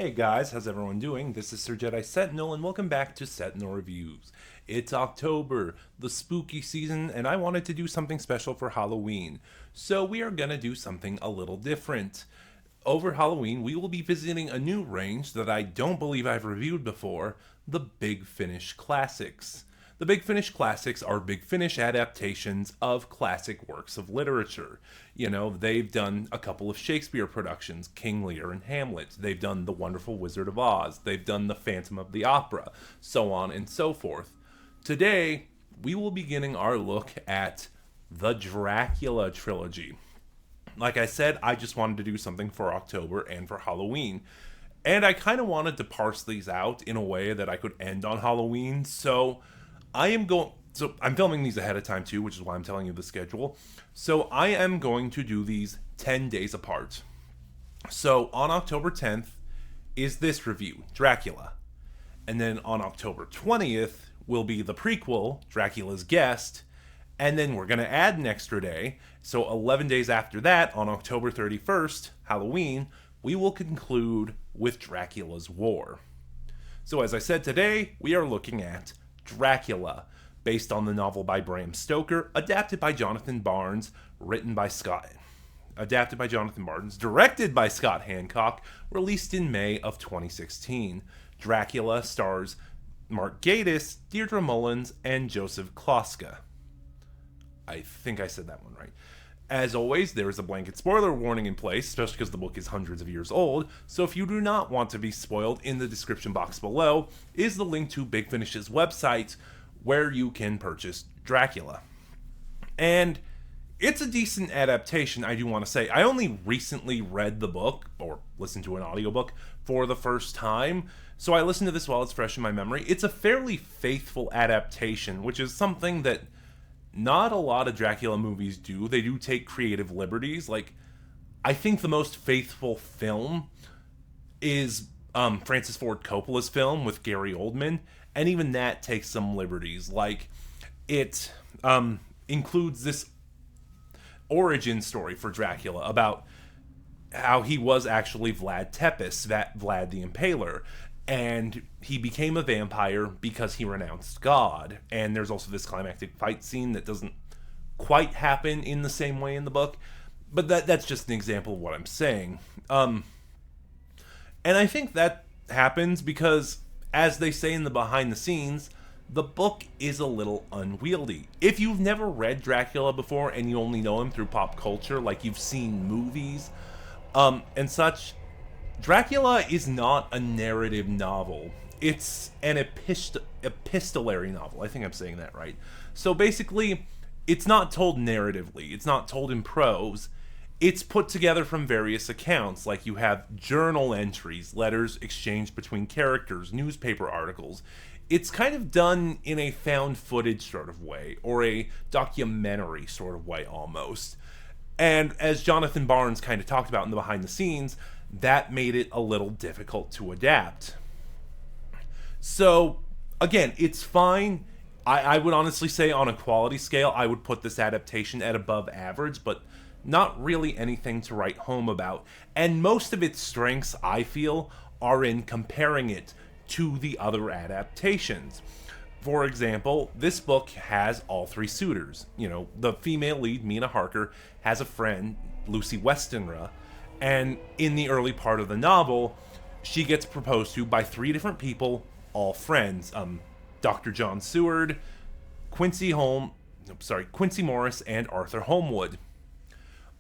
Hey guys, how's everyone doing? This is Sir Jedi Sentinel, and welcome back to Sentinel Reviews. It's October, the spooky season, and I wanted to do something special for Halloween. So we are gonna do something a little different. Over Halloween, we will be visiting a new range that I don't believe I've reviewed before, the Big Finish Classics. The Big Finish Classics are Big Finish adaptations of classic works of literature. You know, they've done a couple of Shakespeare productions, King Lear and Hamlet. They've done The Wonderful Wizard of Oz. They've done The Phantom of the Opera, so on and so forth. Today, we will be beginning our look at the Dracula trilogy. Like I said, I just wanted to do something for October and for Halloween. And I kind of wanted to parse these out in a way that I could end on Halloween, so I'm filming these ahead of time too, which is why I'm telling you the schedule. So I am going to do these 10 days apart. So on October 10th is this review, Dracula. And then on October 20th will be the prequel, Dracula's Guest. And then we're going to add an extra day. So 11 days after that, on October 31st, Halloween, we will conclude with Dracula's War. So as I said today, we are looking at Dracula, based on the novel by Bram Stoker, adapted by Jonathan Barnes, directed by Scott Hancock, released in May of 2016. Dracula stars Mark Gatiss, Deirdre Mullins, and Joseph Kloska. I think I said that one right. As always, there is a blanket spoiler warning in place, especially because the book is hundreds of years old, so if you do not want to be spoiled, in the description box below is the link to Big Finish's website where you can purchase Dracula. And it's a decent adaptation, I do want to say. I only recently read the book, or listened to an audiobook, for the first time, so I listened to this while it's fresh in my memory. It's a fairly faithful adaptation, which is something that not a lot of Dracula movies do. They do take creative liberties. Like, I think the most faithful film is Francis Ford Coppola's film with Gary Oldman, and even that takes some liberties. Like, it includes this origin story for Dracula about how he was actually Vlad Tepes, Vlad the Impaler, and he became a vampire because he renounced God. And there's also this climactic fight scene that doesn't quite happen in the same way in the book, but that's just an example of what I'm saying. And I think that happens because, as they say in the behind the scenes, the book is a little unwieldy. If you've never read Dracula before and you only know him through pop culture, like you've seen movies and such, Dracula is not a narrative novel. It's an epistolary novel. I think I'm saying that right. So basically, it's not told narratively. It's not told in prose. It's put together from various accounts, like you have journal entries, letters exchanged between characters, newspaper articles. It's kind of done in a found footage sort of way, or a documentary sort of way almost. And as Jonathan Barnes kind of talked about in the behind the scenes, that made it a little difficult to adapt. So, again, it's fine. I would honestly say on a quality scale, I would put this adaptation at above average, but not really anything to write home about. And most of its strengths, I feel, are in comparing it to the other adaptations. For example, this book has all three suitors. You know, the female lead, Mina Harker, has a friend, Lucy Westenra, and in the early part of the novel, she gets proposed to by three different people, all friends. Dr. John Seward, Quincy Morris, and Arthur Holmwood.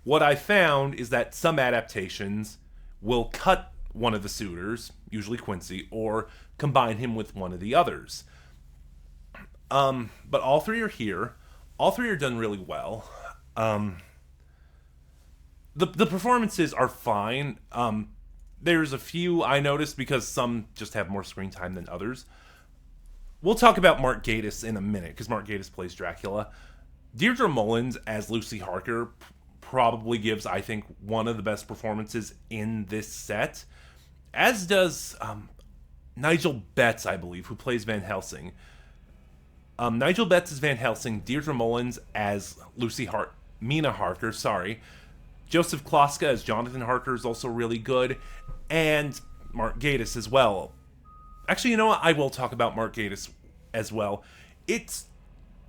What I found is that some adaptations will cut one of the suitors, usually Quincy, or combine him with one of the others. But all three are here. All three are done really well. The performances are fine. There's a few I noticed because some just have more screen time than others. We'll talk about Mark Gatiss in a minute, because Mark Gatiss plays Dracula. Deirdre Mullins as Lucy Harker probably gives, I think, one of the best performances in this set. As does Nigel Betts, I believe, who plays Van Helsing. Nigel Betts as Van Helsing, Deirdre Mullins as Mina Harker, Joseph Kloska as Jonathan Harker is also really good. And Mark Gatiss as well. Actually, you know what? I will talk about Mark Gatiss as well. It's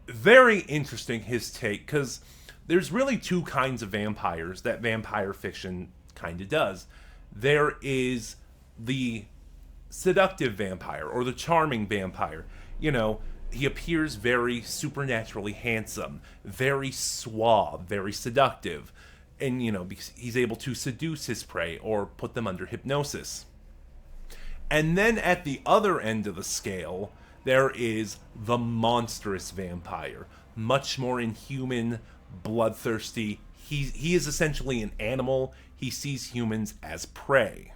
very interesting, his take, because there's really two kinds of vampires that vampire fiction kind of does. There is the seductive vampire, or the charming vampire. You know, he appears very supernaturally handsome, very suave, very seductive, and, you know, because he's able to seduce his prey or put them under hypnosis. And then at the other end of the scale, there is the monstrous vampire, much more inhuman, bloodthirsty. He is essentially an animal. He sees humans as prey.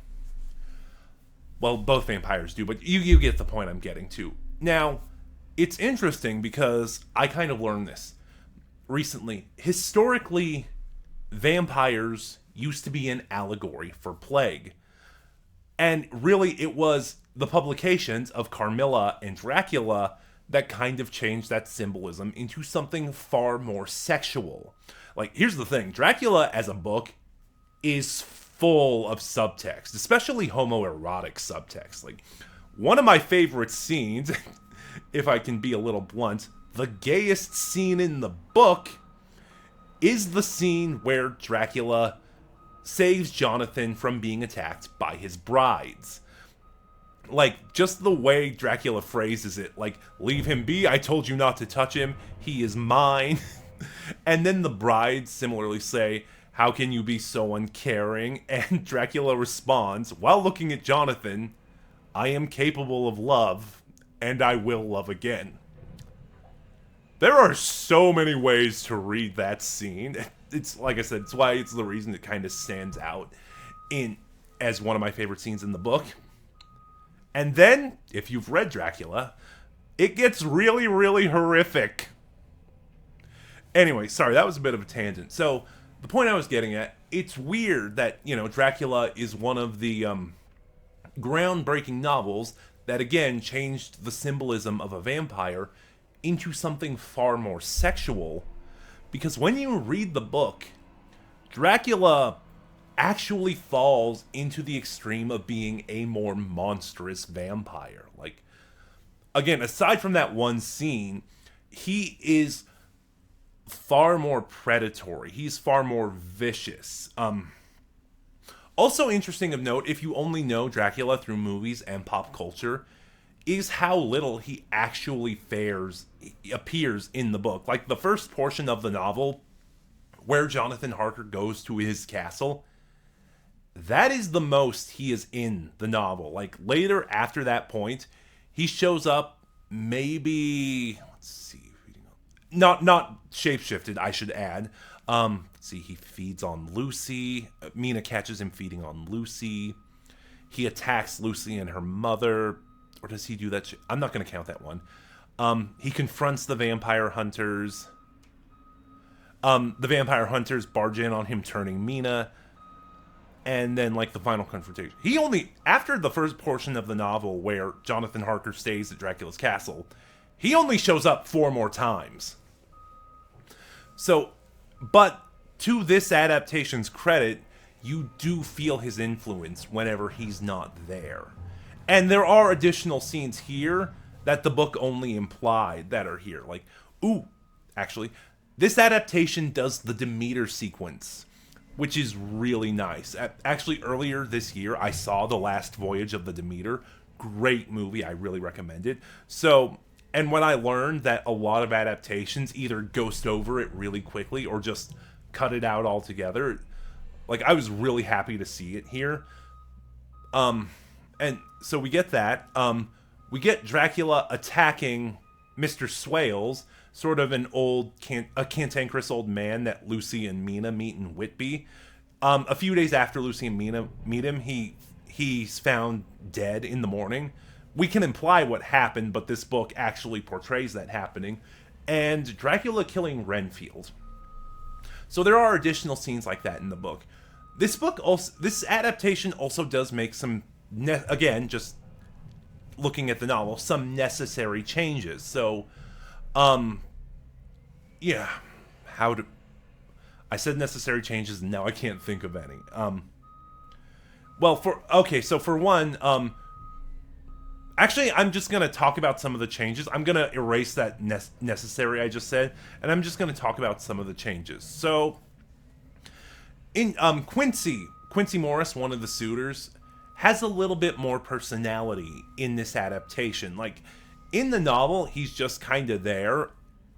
Well, both vampires do, but you get the point I'm getting to. Now, it's interesting because I kind of learned this recently. Historically, vampires used to be an allegory for plague. And really, it was the publications of Carmilla and Dracula that kind of changed that symbolism into something far more sexual. Like, here's the thing. Dracula as a book is full of subtext, especially homoerotic subtext. Like, one of my favorite scenes, if I can be a little blunt, the gayest scene in the book is the scene where Dracula saves Jonathan from being attacked by his brides. Like, just the way Dracula phrases it, like, leave him be, I told you not to touch him, he is mine. And then the brides similarly say, how can you be so uncaring? And Dracula responds, while looking at Jonathan, I am capable of love, and I will love again. There are so many ways to read that scene. It's, like I said, it's why it's the reason it kind of stands out as one of my favorite scenes in the book. And then, if you've read Dracula, it gets really, really horrific. Anyway, sorry, that was a bit of a tangent. So, the point I was getting at, it's weird that, you know, Dracula is one of the groundbreaking novels that, again, changed the symbolism of a vampire into something far more sexual. Because when you read the book, Dracula actually falls into the extreme of being a more monstrous vampire. Like, again, aside from that one scene, he is far more predatory. He's far more vicious. Also interesting of note, if you only know Dracula through movies and pop culture, is how little he actually appears in the book. Like, the first portion of the novel, where Jonathan Harker goes to his castle, that is the most he is in the novel. Like, later, after that point, he shows up maybe, let's see, not shapeshifted, I should add. Let's see, he feeds on Lucy. Mina catches him feeding on Lucy. He attacks Lucy and her mother. Or does he do that? I'm not going to count that one. He confronts the vampire hunters. The vampire hunters barge in on him turning Mina. And then, like, the final confrontation. He only, after the first portion of the novel where Jonathan Harker stays at Dracula's castle, he only shows up 4 more times. So, but to this adaptation's credit, you do feel his influence whenever he's not there. And there are additional scenes here that the book only implied that are here. Like, actually, this adaptation does the Demeter sequence, which is really nice. Actually, earlier this year, I saw The Last Voyage of the Demeter. Great movie. I really recommend it. So, and when I learned that a lot of adaptations either ghost over it really quickly or just cut it out altogether, like, I was really happy to see it here. And so we get that. We get Dracula attacking Mr. Swales, sort of an a cantankerous old man that Lucy and Mina meet in Whitby. A few days after Lucy and Mina meet him, he's found dead in the morning. We can imply what happened, but this book actually portrays that happening. And Dracula killing Renfield. So there are additional scenes like that in the book. This adaptation also does make some, again, just looking at the novel, some necessary changes. So, yeah, I said necessary changes, and now I can't think of any. Well, so for one, actually, I'm just gonna talk about some of the changes. I'm gonna erase that necessary I just said, and I'm just gonna talk about some of the changes. So, in Quincy Morris, one of the suitors, has a little bit more personality in this adaptation. Like in the novel, he's just kind of there,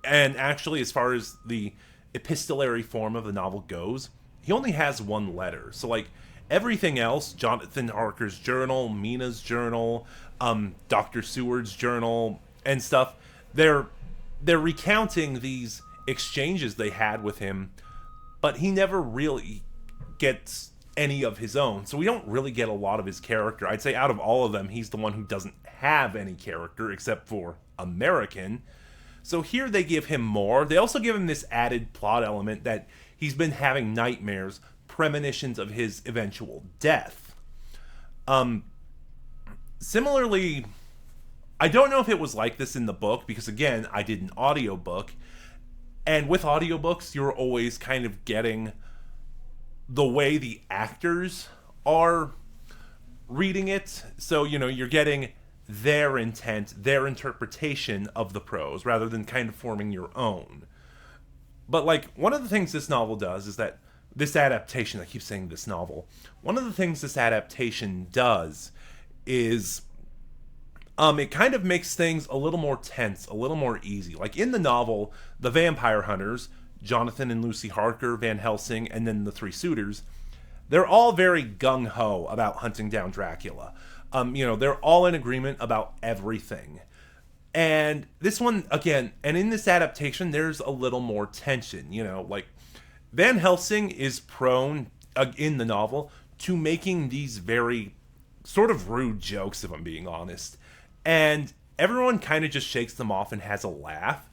and actually, as far as the epistolary form of the novel goes, he only has one letter. So like everything else, Jonathan Harker's journal, Mina's journal, Dr. Seward's journal, and stuff, they're recounting these exchanges they had with him, but he never really gets any of his own. So we don't really get a lot of his character. I'd say out of all of them, he's the one who doesn't have any character except for American. So here they give him more. They also give him this added plot element that he's been having nightmares, premonitions of his eventual death. Similarly, I don't know if it was like this in the book because again, I did an audiobook, and with audiobooks, you're always kind of getting the way the actors are reading it. So, you're getting their intent, their interpretation of the prose, rather than kind of forming your own. But, like, one of the things this novel does is that this adaptation, I keep saying this novel, one of the things this adaptation does is it kind of makes things a little more tense, a little more easy. Like in the novel, the vampire hunters, Jonathan and Lucy Harker, Van Helsing, and then the three suitors, they're all very gung-ho about hunting down Dracula. They're all in agreement about everything. And this one, again, and in this adaptation, there's a little more tension. Like Van Helsing is prone, in the novel, to making these very sort of rude jokes, if I'm being honest. And everyone kind of just shakes them off and has a laugh.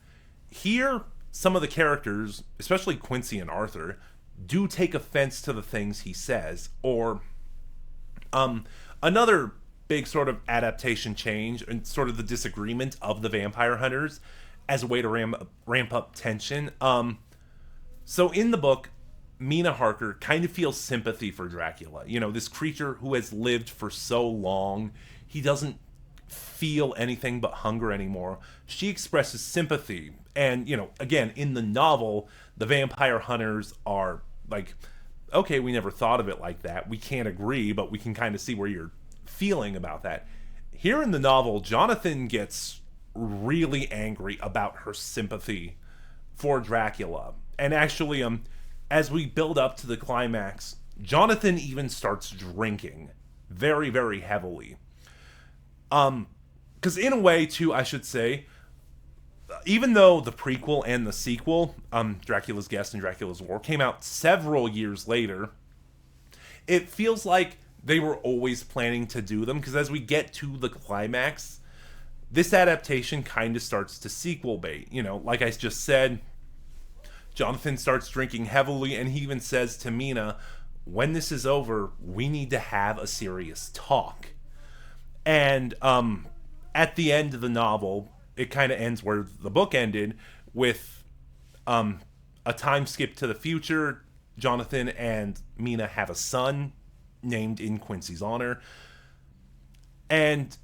Here, some of the characters, especially Quincy and Arthur, do take offense to the things he says. Or another big sort of adaptation change and sort of the disagreement of the vampire hunters as a way to ramp up tension. So in the book, Mina Harker kind of feels sympathy for Dracula. This creature who has lived for so long, he doesn't feel anything but hunger anymore. She expresses sympathy. And, again, in the novel, the vampire hunters are like, okay, we never thought of it like that. We can't agree, but we can kind of see where you're feeling about that. Here in the novel, Jonathan gets really angry about her sympathy for Dracula. And actually, as we build up to the climax, Jonathan even starts drinking very, very heavily. Because in a way, too, I should say, even though the prequel and the sequel, Dracula's Guest and Dracula's War, came out several years later, it feels like they were always planning to do them, because as we get to the climax, this adaptation kind of starts to sequel bait. Like I just said, Jonathan starts drinking heavily, and he even says to Mina, when this is over, we need to have a serious talk. And at the end of the novel, it kind of ends where the book ended, with a time skip to the future. Jonathan and Mina have a son named in Quincy's honor. And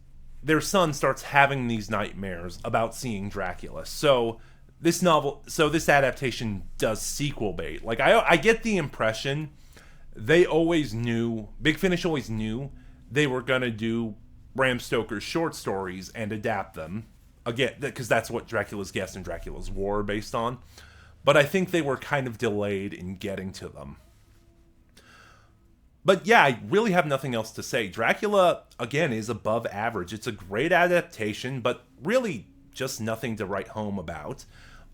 their son starts having these nightmares about seeing Dracula. So this adaptation does sequel bait. Like, I get the impression they always knew, Big Finish always knew they were going to do Bram Stoker's short stories and adapt them. Again, because that's what Dracula's Guest and Dracula's War are based on. But I think they were kind of delayed in getting to them. But yeah, I really have nothing else to say. Dracula, again, is above average. It's a great adaptation, but really just nothing to write home about.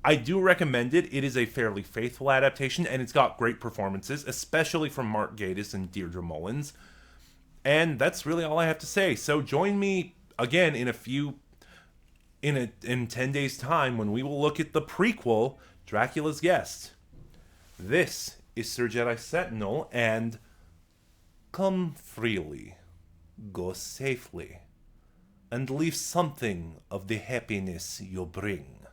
I do recommend it. It is a fairly faithful adaptation, and it's got great performances, especially from Mark Gatiss and Deirdre Mullins. And that's really all I have to say. So join me again in 10 days' time when we will look at the prequel, Dracula's Guest. This is Sir Jedi Sentinel, and come freely, go safely, and leave something of the happiness you bring.